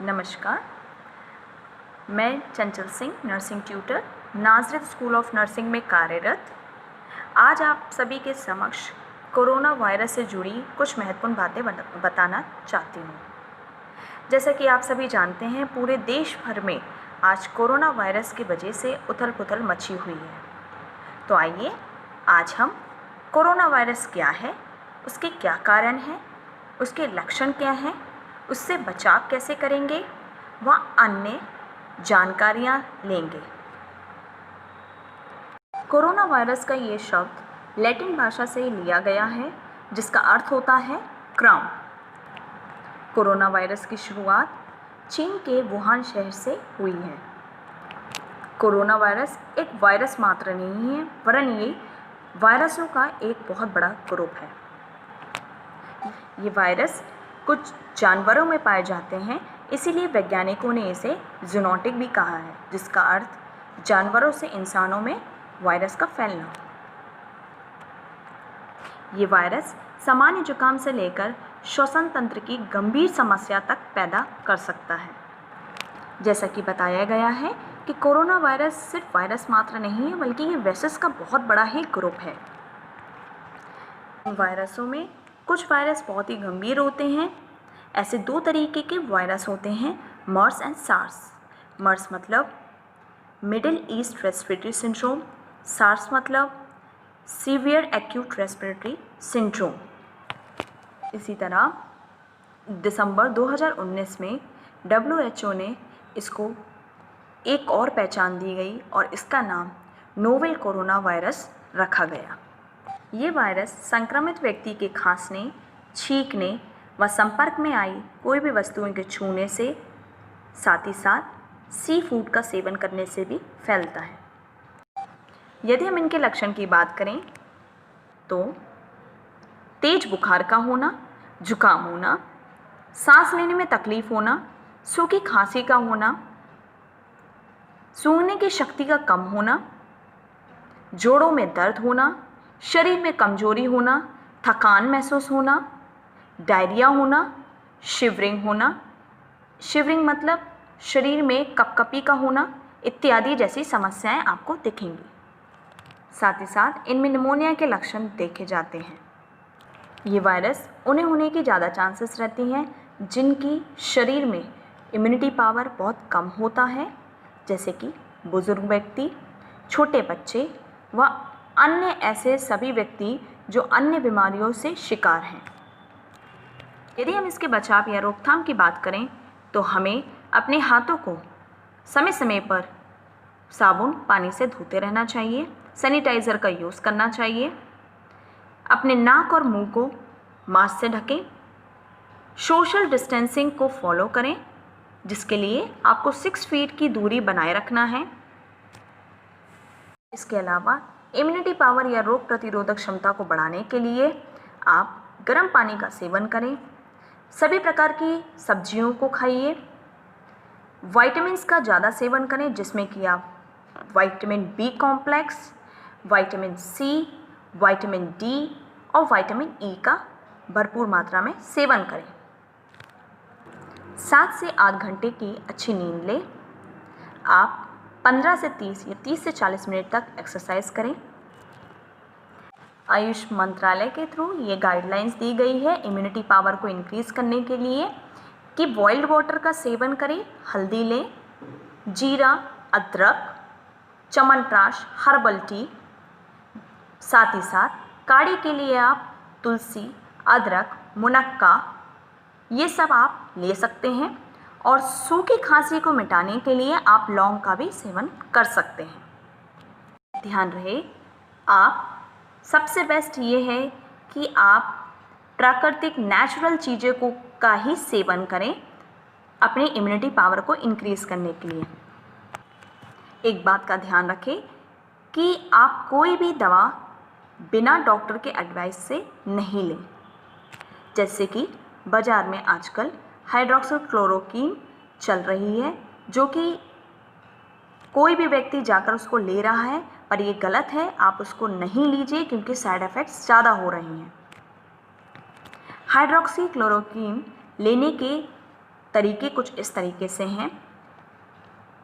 नमस्कार। मैं चंचल Singh, nursing tutor, नाजरत school of nursing में कार्यरत। आज आप सभी के समक्ष कोरोना वायरस से जुड़ी कुछ महत्वपूर्ण बातें बताना चाहती हूँ। जैसा कि आप सभी जानते हैं, पूरे देश भर में आज कोरोना वायरस की वजह से उथल-पुथल मची हुई है। तो आइए आज हम कोरोना वायरस क्या है, उसके क्या कारण हैं, उसके लक्षण क्या हैं, उससे बचाव कैसे करेंगे, व अन्य जानकारियाँ लेंगे। कोरोना वायरस का ये शब्द लैटिन भाषा से लिया गया है, जिसका अर्थ होता है क्राउन। कोरोना वायरस की शुरुआत चीन के वुहान शहर से हुई है। कोरोना वायरस एक वायरस मात्र नहीं है, वरन ये वायरसों का एक बहुत बड़ा ग्रुप है। ये वायरस कुछ जानवरों में पाए जाते हैं, इसीलिए वैज्ञानिकों ने इसे ज़ूनोटिक भी कहा है, जिसका अर्थ जानवरों से इंसानों में वायरस का फैलना। ये वायरस सामान्य जुकाम से लेकर श्वसन तंत्र की गंभीर समस्या तक पैदा कर सकता है। जैसा कि बताया गया है कि कोरोना वायरस सिर्फ वायरस मात्र नहीं है, बल्कि ये वायरस का बहुत बड़ा ही ग्रुप है। वायरसों में कुछ वायरस बहुत ही गंभीर होते हैं। ऐसे दो तरीके के वायरस होते हैं, मर्स एंड सार्स। मर्स मतलब middle east respiratory syndrome, SARS मतलब सीवियर एक्यूट रेस्पिरेटरी सिंड्रोम। इसी तरह दिसंबर 2019 में WHO ने इसको एक और पहचान दी गई और इसका नाम नोवेल कोरोना वायरस रखा गया। ये वायरस संक्रमित व्यक्ति के खांसने, छींकने व संपर्क में आई कोई भी वस्तुओं के छूने से, साथ ही साथ सी फूड का सेवन करने से भी फैलता है। यदि हम इनके लक्षण की बात करें तो तेज बुखार का होना, जुकाम होना, सांस लेने में तकलीफ होना, सूखी खांसी का होना, सूंघने की शक्ति का कम होना, जोड़ों में दर्द होना, शरीर में कमजोरी होना, थकान महसूस होना, डायरिया होना, शिवरिंग होना, शिवरिंग मतलब शरीर में कपकपी का होना इत्यादि जैसी समस्याएं आपको दिखेंगी। साथ ही साथ इनमें निमोनिया के लक्षण देखे जाते हैं। ये वायरस उन्हें होने की ज़्यादा चांसेस रहती हैं जिनकी शरीर में इम्यूनिटी पावर बहुत कम होता है, जैसे कि बुजुर्ग व्यक्ति, छोटे बच्चे व अन्य ऐसे सभी व्यक्ति जो अन्य बीमारियों से शिकार हैं। यदि हम इसके बचाव या रोकथाम की बात करें तो हमें अपने हाथों को समय समय पर साबुन पानी से धोते रहना चाहिए, सैनिटाइज़र का यूज़ करना चाहिए, अपने नाक और मुंह को मास्क से ढकें, सोशल डिस्टेंसिंग को फॉलो करें, जिसके लिए आपको 6 फीट की दूरी बनाए रखना है। इसके अलावा इम्यूनिटी पावर या रोग प्रतिरोधक क्षमता को बढ़ाने के लिए आप गर्म पानी का सेवन करें, सभी प्रकार की सब्जियों को खाइए, विटामिन्स का ज़्यादा सेवन करें, जिसमें कि आप vitamin B complex, vitamin C, vitamin D और विटामिन ई का भरपूर मात्रा में सेवन करें। 7 से 8 घंटे की अच्छी नींद लें। आप 15 से 30 या 30 से 40 मिनट तक एक्सरसाइज करें। आयुष मंत्रालय के थ्रू ये गाइडलाइंस दी गई है इम्यूनिटी पावर को इंक्रीज करने के लिए कि बॉइल्ड वाटर का सेवन करें, हल्दी लें, जीरा, अदरक, च्यवनप्राश, हर्बल टी, साथ ही साथ काढ़े के लिए आप तुलसी, अदरक, मुनक्का ये सब आप ले सकते हैं और सूखी खांसी को मिटाने के लिए आप लौंग का भी सेवन कर सकते हैं। ध्यान रहे, आप सबसे बेस्ट ये है कि आप प्राकृतिक नेचुरल चीज़ों को का ही सेवन करें अपनी इम्यूनिटी पावर को इंक्रीज़ करने के लिए। एक बात का ध्यान रखें कि आप कोई भी दवा बिना डॉक्टर के एडवाइस से नहीं लें। जैसे कि बाज़ार में आजकल हाइड्रोक्सीक्लोरोक्वीन चल रही है, जो कि कोई भी व्यक्ति जाकर उसको ले रहा है, पर ये गलत है, आप उसको नहीं लीजिए क्योंकि साइड इफ़ेक्ट्स ज़्यादा हो रही हैं। हाइड्रोक्सीक्लोरोक्वीन लेने के तरीके कुछ इस तरीके से हैं।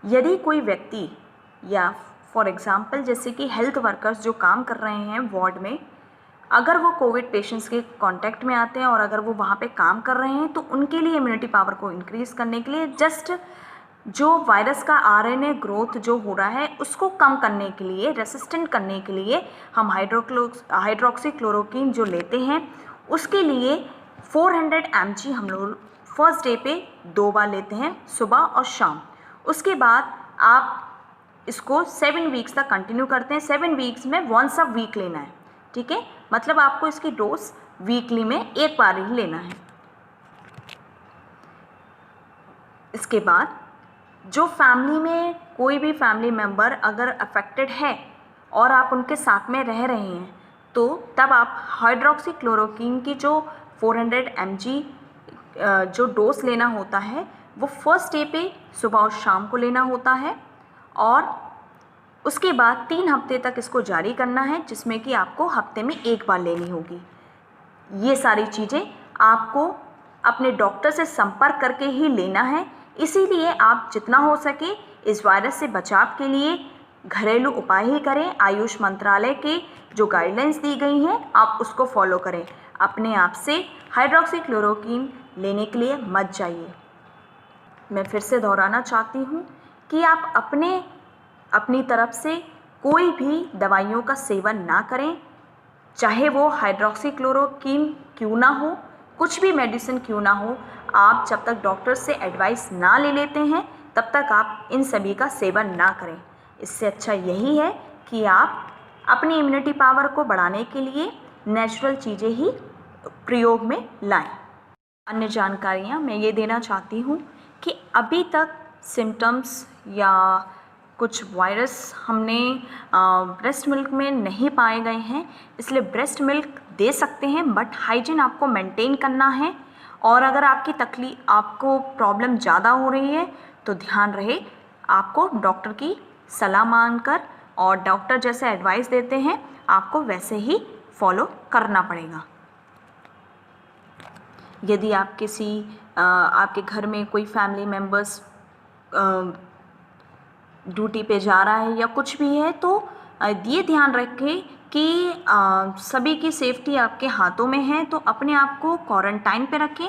यदि कोई व्यक्ति या फॉर एग्ज़ाम्पल जैसे कि हेल्थ वर्कर्स जो काम कर रहे हैं वार्ड में, अगर वो कोविड पेशेंट्स के कांटेक्ट में आते हैं और अगर वो वहाँ पे काम कर रहे हैं, तो उनके लिए इम्यूनिटी पावर को इंक्रीज़ करने के लिए जस्ट जो वायरस का आरएनए ग्रोथ जो हो रहा है उसको कम करने के लिए, रेसिस्टेंट करने के लिए हम हाइड्रोक्सीक्लोरोक्वीन जो लेते हैं उसके लिए 400 mg हम लोग फर्स्ट डे पे 2 बार लेते हैं, सुबह और शाम। उसके बाद आप इसको 7 वीक्स तक कंटिन्यू करते हैं। 7 वीक्स में वंस अ वीक लेना है, ठीक है। मतलब आपको इसकी डोज वीकली में एक बार ही लेना है। इसके बाद जो फैमिली में कोई भी फैमिली मेम्बर अगर अफेक्टेड है और आप उनके साथ में रह रहे हैं, तो तब आप हाइड्रोक्सीक्लोरोक्वीन की जो 400 mg जो डोज लेना होता है वो फर्स्ट डे पे सुबह और शाम को लेना होता है, और उसके बाद 3 हफ्ते तक इसको जारी करना है, जिसमें कि आपको हफ्ते में एक बार लेनी होगी। ये सारी चीज़ें आपको अपने डॉक्टर से संपर्क करके ही लेना है। इसीलिए आप जितना हो सके इस वायरस से बचाव के लिए घरेलू उपाय ही करें। आयुष मंत्रालय के जो गाइडलाइंस दी गई हैं आप उसको फॉलो करें। अपने आप से हाइड्रोक्सीक्लोरोक्वीन लेने के लिए मत जाइए। मैं फिर से दोहराना चाहती हूँ कि आप अपनी तरफ से कोई भी दवाइयों का सेवन ना करें, चाहे वो हाइड्रोक्सीक्लोरोक्वीन क्यों ना हो, कुछ भी मेडिसिन क्यों ना हो। आप जब तक डॉक्टर से एडवाइस ना ले लेते हैं तब तक आप इन सभी का सेवन ना करें। इससे अच्छा यही है कि आप अपनी इम्यूनिटी पावर को बढ़ाने के लिए नेचुरल चीज़ें ही प्रयोग में लाएं। अन्य जानकारियाँ मैं ये देना चाहती हूँ कि अभी तक सिम्टम्स या कुछ वायरस हमने ब्रेस्ट मिल्क में नहीं पाए गए हैं, इसलिए ब्रेस्ट मिल्क दे सकते हैं, बट हाइजीन आपको मेंटेन करना है। और अगर आपको प्रॉब्लम ज़्यादा हो रही है तो ध्यान रहे आपको डॉक्टर की सलाह मानकर, और डॉक्टर जैसे एडवाइस देते हैं आपको वैसे ही फॉलो करना पड़ेगा। यदि आप आपके घर में कोई फैमिली मेम्बर्स ड्यूटी पे जा रहा है या कुछ भी है, तो ये ध्यान रखें कि सभी की सेफ्टी आपके हाथों में है। तो अपने आप को क्वारंटाइन पे रखें।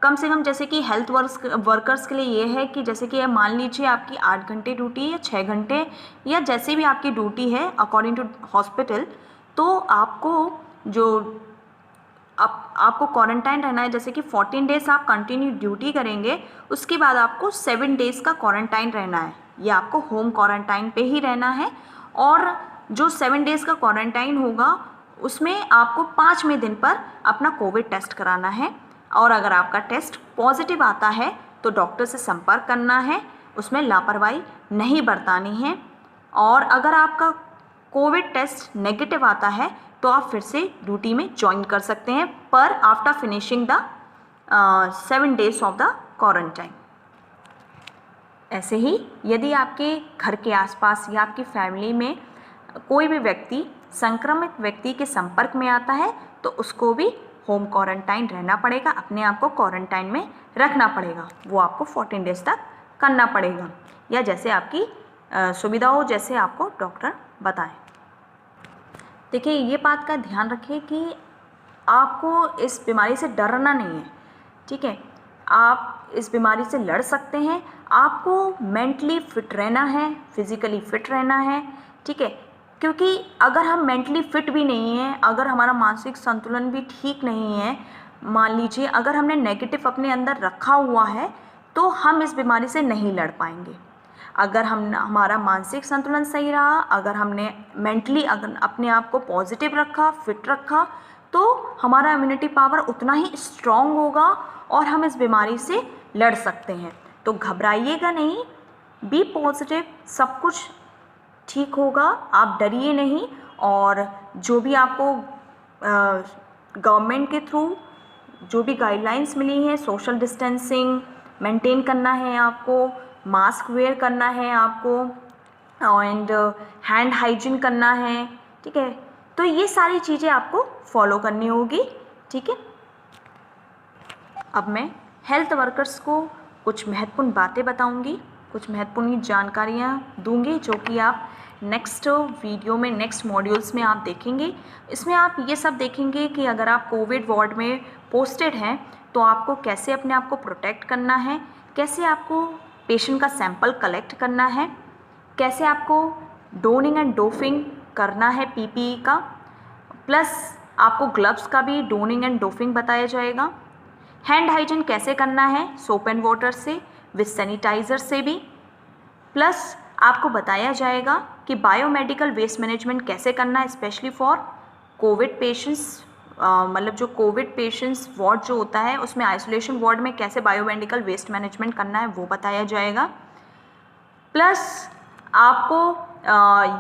कम से कम जैसे कि हेल्थ वर्कर्स के लिए ये है कि जैसे कि मान लीजिए आपकी 8 घंटे ड्यूटी या 6 घंटे या जैसे भी आपकी ड्यूटी है अकॉर्डिंग टू हॉस्पिटल, तो आपको क्वारंटाइन रहना है। जैसे कि 14 डेज़ आप कंटिन्यू ड्यूटी करेंगे, उसके बाद आपको 7 डेज़ का क्वारंटाइन रहना है, या आपको होम क्वारंटाइन पे ही रहना है। और जो 7 डेज़ का क्वारंटाइन होगा उसमें आपको 5वें दिन पर अपना कोविड टेस्ट कराना है, और अगर आपका टेस्ट पॉजिटिव आता है तो डॉक्टर से संपर्क करना है, उसमें लापरवाही नहीं बरतानी है। और अगर आपका कोविड टेस्ट नेगेटिव आता है तो आप फिर से ड्यूटी में ज्वाइन कर सकते हैं, पर after finishing the 7 days of the quarantine. ऐसे ही यदि आपके घर के आसपास या आपकी फैमिली में कोई भी व्यक्ति संक्रमित व्यक्ति के संपर्क में आता है तो उसको भी होम क्वारंटाइन रहना पड़ेगा, अपने आप को क्वारंटाइन में रखना पड़ेगा। वो आपको 14 डेज तक करना पड़ेगा, या जैसे आपकी सुविधा हो, जैसे आपको डॉक्टर बताए। देखिए, ये बात का ध्यान रखिए कि आपको इस बीमारी से डरना नहीं है, ठीक है। आप इस बीमारी से लड़ सकते हैं। आपको मेंटली फिट रहना है, फिज़िकली फिट रहना है, ठीक है। क्योंकि अगर हम मेंटली फिट भी नहीं हैं, अगर हमारा मानसिक संतुलन भी ठीक नहीं है, मान लीजिए अगर हमने नेगेटिव अपने अंदर रखा हुआ है, तो हम इस बीमारी से नहीं लड़ पाएंगे। अगर हमारा मानसिक संतुलन सही रहा, अगर हमने मेंटली अगर अपने आप को पॉजिटिव रखा, फिट रखा, तो हमारा इम्यूनिटी पावर उतना ही स्ट्रॉन्ग होगा और हम इस बीमारी से लड़ सकते हैं। तो घबराइएगा नहीं, बी पॉजिटिव, सब कुछ ठीक होगा, आप डरिए नहीं। और जो भी आपको गवर्नमेंट के थ्रू जो भी गाइडलाइंस मिली हैं, सोशल डिस्टेंसिंग मेंटेन करना है आपको, मास्क वेयर करना है आपको, एंड हैंड हाइजीन करना है, ठीक है। तो ये सारी चीज़ें आपको फॉलो करनी होगी, ठीक है। अब मैं हेल्थ वर्कर्स को कुछ महत्वपूर्ण बातें बताऊंगी, कुछ महत्वपूर्ण जानकारियाँ दूंगी जो कि आप नेक्स्ट वीडियो में, नेक्स्ट मॉड्यूल्स में आप देखेंगे। इसमें आप ये सब देखेंगे कि अगर आप कोविड वार्ड में पोस्टेड हैं तो आपको कैसे अपने आप को प्रोटेक्ट करना है, कैसे आपको पेशेंट का सैंपल कलेक्ट करना है, कैसे आपको डोनिंग एंड डोफिंग करना है पीपीई का, प्लस आपको ग्लव्स का भी डोनिंग एंड डोफिंग बताया जाएगा। हैंड हाइजीन कैसे करना है सोप एंड वाटर से, विथ सैनिटाइज़र से भी, प्लस आपको बताया जाएगा कि बायोमेडिकल वेस्ट मैनेजमेंट कैसे करना है, स्पेशली फॉर कोविड पेशेंट्स। मतलब जो कोविड पेशेंट्स वार्ड जो होता है उसमें आइसोलेशन वार्ड में कैसे बायोमेडिकल वेस्ट मैनेजमेंट करना है वो बताया जाएगा। प्लस आपको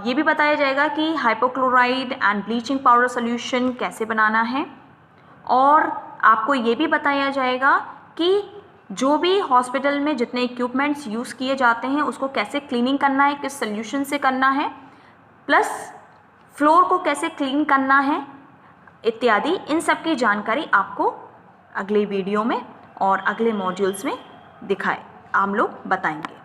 ये भी बताया जाएगा कि hypochloride and bleaching powder solution कैसे बनाना है, और आपको ये भी बताया जाएगा कि जो भी हॉस्पिटल में जितने इक्विपमेंट्स यूज़ किए जाते हैं उसको कैसे क्लीनिंग करना है, किस सोल्यूशन से करना है, प्लस फ्लोर को कैसे क्लीन करना है इत्यादि। इन सब की जानकारी आपको अगले वीडियो में और अगले मॉड्यूल्स में हम लोग बताएंगे।